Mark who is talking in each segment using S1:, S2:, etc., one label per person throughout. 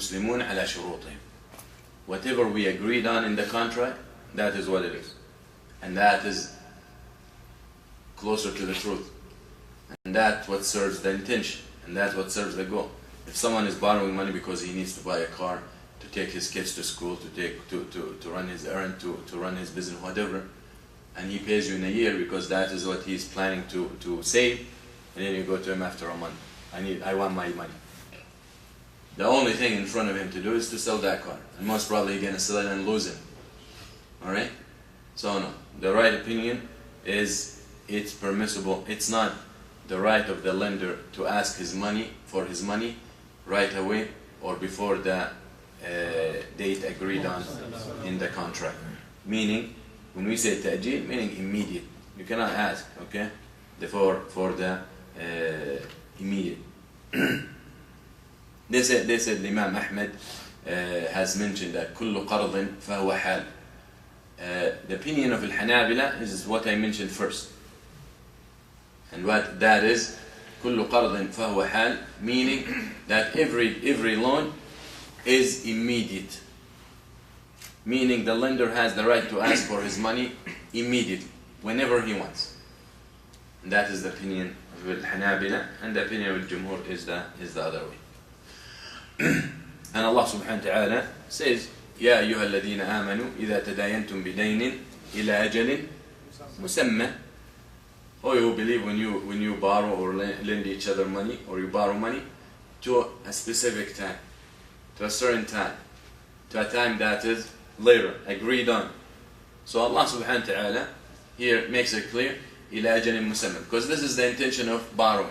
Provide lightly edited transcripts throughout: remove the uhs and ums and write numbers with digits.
S1: والمسلمون على شروطهم. Whatever we agreed on in the contract, that is what it is. And that is closer to the truth. And that's what serves the intention. And that's what serves the goal. If someone is borrowing money because he needs to buy a car, to take his kids to school, to run his errand, to run his business, whatever, and he pays you in a year because that is what he's planning to save, and then you go to him after a month. I want my money. The only thing in front of him to do is to sell that car. And most probably he's going to sell it and lose it. Alright? So no. The right opinion is it's permissible. It's not the right of the lender to ask for his money right away or before the date agreed on in the contract. Meaning, when we say ta'jeel, meaning immediate. You cannot ask, okay, for the immediate. They said Imam Ahmed has mentioned that كل قرض فهو حال. The opinion of Al-Hanabila is what I mentioned first. And what that is, كل قرض فهو حال, meaning that every loan is immediate. Meaning the lender has the right to ask for his money immediately, whenever he wants. And that is the opinion of Al-Hanabila, and the opinion of Jumhur is the other way. And Allah subhanahu wa ta'ala says, يا أيها الذين آمنوا إذا تداينتم بدين إلى أجل مسمى. Oh, you believe when you borrow or lend each other money, or you borrow money to a specific time, to a certain time, to a time that is later, agreed on. So Allah subhanahu wa ta'ala here makes it clear, إلى أجل مسمى, because this is the intention of borrowing.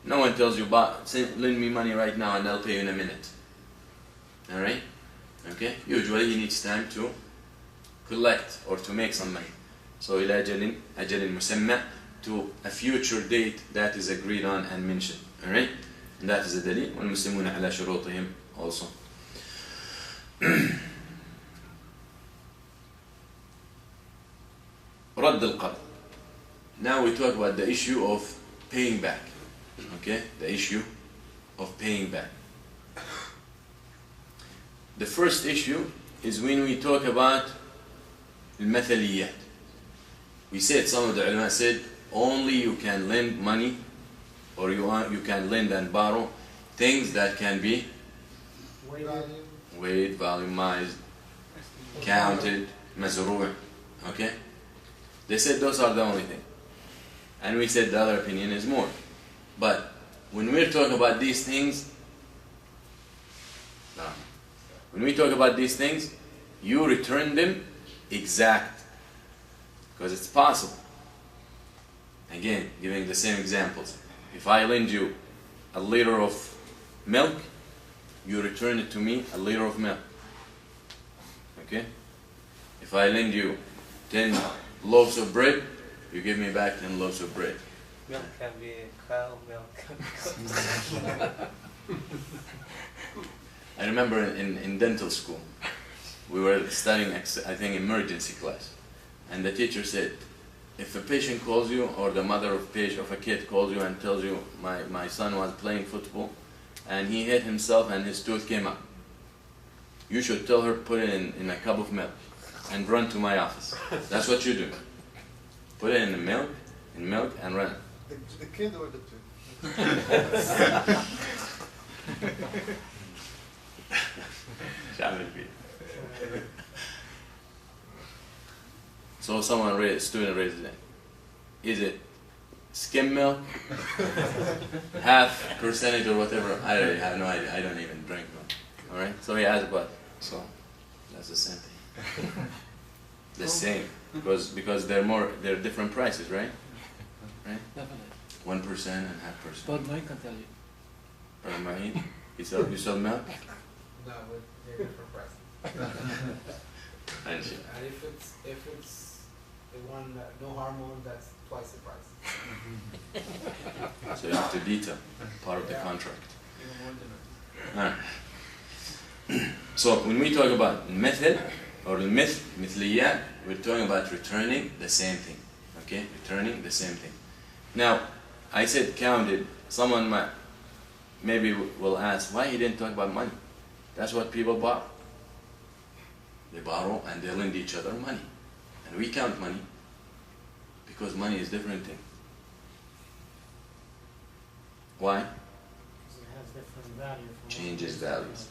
S1: No one tells you, lend me money right now and I'll pay you in a minute. Alright? Okay? Usually he needs time to collect or to make some money. So إلى أجل مسمى, to a future date that is agreed on and mentioned. Alright? And that is a dalil. والمسلمون على شروطهم also. رد القرض. Now we talk about the issue of paying back. Okay? The issue of paying back. The first issue is when we talk about المثليات. We said, some of the ulama said, only you can lend money, or you can lend and borrow things that can be weighed, volumized, counted, mazru'. Okay? They said those are the only things. And we said the other opinion is more. But when we're talking about these things, you return them exact. Because it's possible. Again, giving the same examples. If I lend you a liter of milk, you return it to me a liter of milk. Okay? If I lend you 10 loaves of bread, you give me back 10 loaves of bread.
S2: Milk can be cow milk.
S1: I remember in dental school, we were studying, I think, emergency class. And the teacher said, if a patient calls you, or the mother of a kid calls you and tells you, my son was playing football and he hit himself and his tooth came up, you should tell her, put it in a cup of milk and run to my office. That's what you do. Put it in milk and run.
S3: The kid or the tooth?
S1: So student raises it. Is it skim milk? Half percentage or whatever? I really have no idea. I don't even drink milk. Alright? So he asked about it. So that's the same thing. The same. Because they're different prices, right? Right?
S4: Definitely.
S1: 1% and half percent.
S4: But I can tell you.
S1: You sell milk?
S5: No, but they're different prices. And if it's the one no hormone, that's twice the price.
S1: So you have to detail part of the contract. Alright. So when we talk about method or mithliyat, we're talking about returning the same thing. Okay? Returning the same thing. Now, I said counted. Someone maybe will ask, why he didn't talk about money? That's what people borrow. They borrow and they lend each other money. And we count money because money is different thing. Why?
S3: Because it has different value.
S1: Changes values.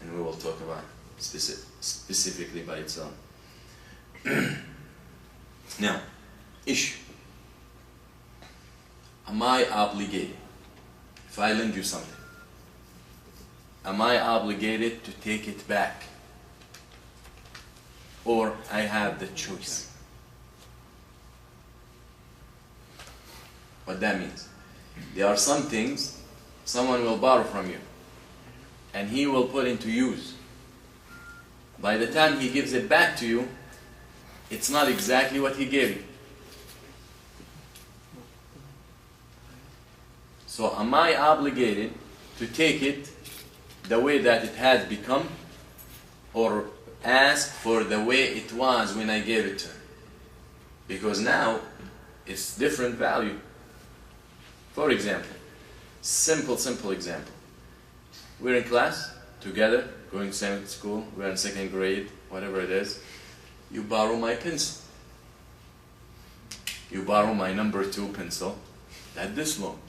S1: And we will talk about specifically by itself. Now, issue. Am I obligated? If I lend you something, am I obligated to take it back? Or I have the choice? What that means? There are some things someone will borrow from you and he will put into use. By the time he gives it back to you, it's not exactly what he gave you. So am I obligated to take it the way that it has become, or ask for the way it was when I gave it to him? Because now it's different value. For example, simple example. We're in class together, going to same school, we're in 2nd grade, whatever it is. You borrow my pencil. You borrow my number 2 pencil, that's this long.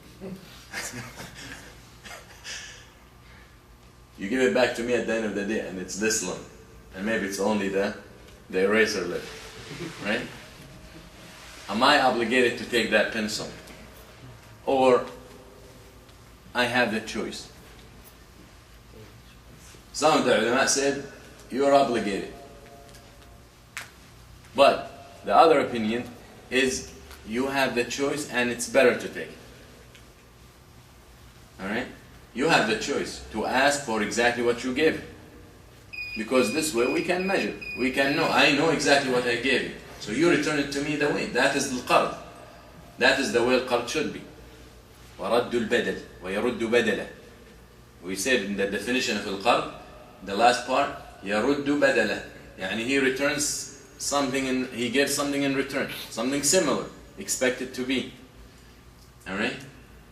S1: You give it back to me at the end of the day and it's this long. And maybe it's only the eraser left, right? Am I obligated to take that pencil? Or I have the choice? Some of the ulama said, you are obligated. But the other opinion is you have the choice and it's better to take it. Alright? You have the choice to ask for exactly what you gave. Because this way we can measure. We can know, I know exactly what I gave you. So you return it to me the way. That is the qard. That is the way al-qard should be. وَرَدُّ الْبَدَلِ وَيَرُدُّ بَدَلَ. We said in the definition of al-qard, the last part, يَرُدُّ بَدَلَ. Yani he returns something and he gives something in return. Something similar, expected to be. Alright?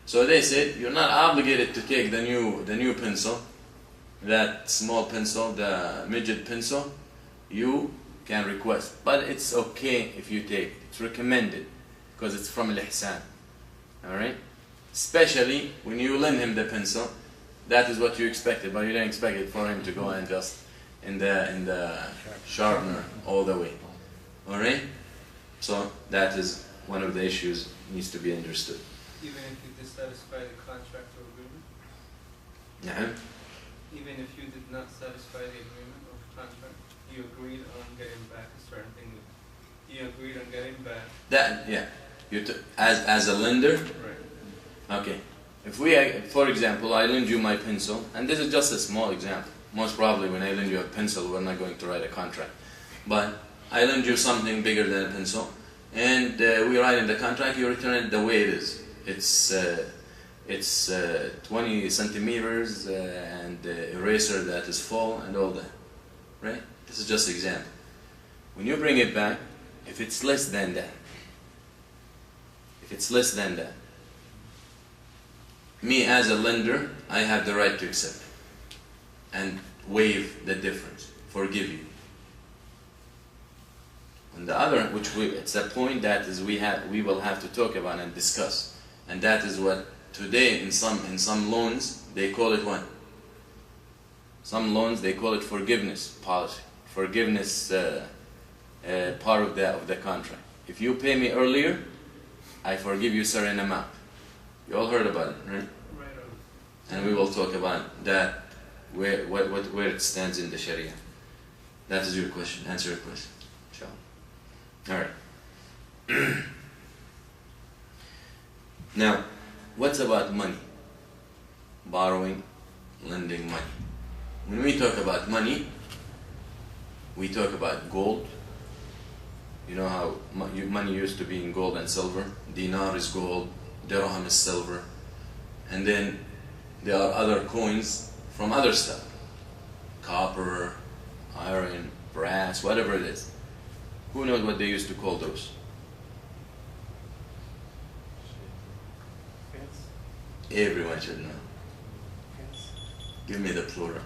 S1: So they said, you're not obligated to take the new pencil, that small pencil, the midget pencil. You can request. But it's okay if you take it. It's recommended because it's from al-ihsan. Alright? Especially when you lend him the pencil, that is what you expected, but you didn't expect it for him to go and just in the sharpener all the way. Alright? So that is one of the issues needs to be understood.
S2: Even if you dissatisfy the contract or agreement?
S1: Yeah.
S2: Even if you did not satisfy the agreement or contract, you agreed on getting back a certain thing. You agreed on getting back.
S1: That, yeah. As a lender?
S2: Right.
S1: Okay. If we, for example, I lend you my pencil, and this is just a small example. Most probably when I lend you a pencil, we're not going to write a contract. But I lend you something bigger than a pencil, and we write in the contract, you return it the way it is. It's 20 centimeters and eraser that is full and all that. Right? This is just an example. When you bring it back, if it's less than that, me as a lender, I have the right to accept it and waive the difference, forgive you. And the other, it's a point that is we will have to talk about and discuss, and that is what today in some loans they call it what? Some loans they call it forgiveness policy, forgiveness part of the contract. If you pay me earlier, I forgive you a certain amount. You all heard about it, right?
S2: Right.
S1: And we will talk about that, where it stands in the Sharia. That is your question. Answer your question, inshallah. All right. Now, what's about money? Borrowing, lending money. When we talk about money, we talk about gold. You know how money used to be in gold and silver. Dinar is gold, dirham is silver, and then there are other coins from other stuff. Copper, iron, brass, whatever it is. Who knows what they used to call those?
S3: Yes.
S1: Everyone should know.
S3: Yes.
S1: Give me the plural.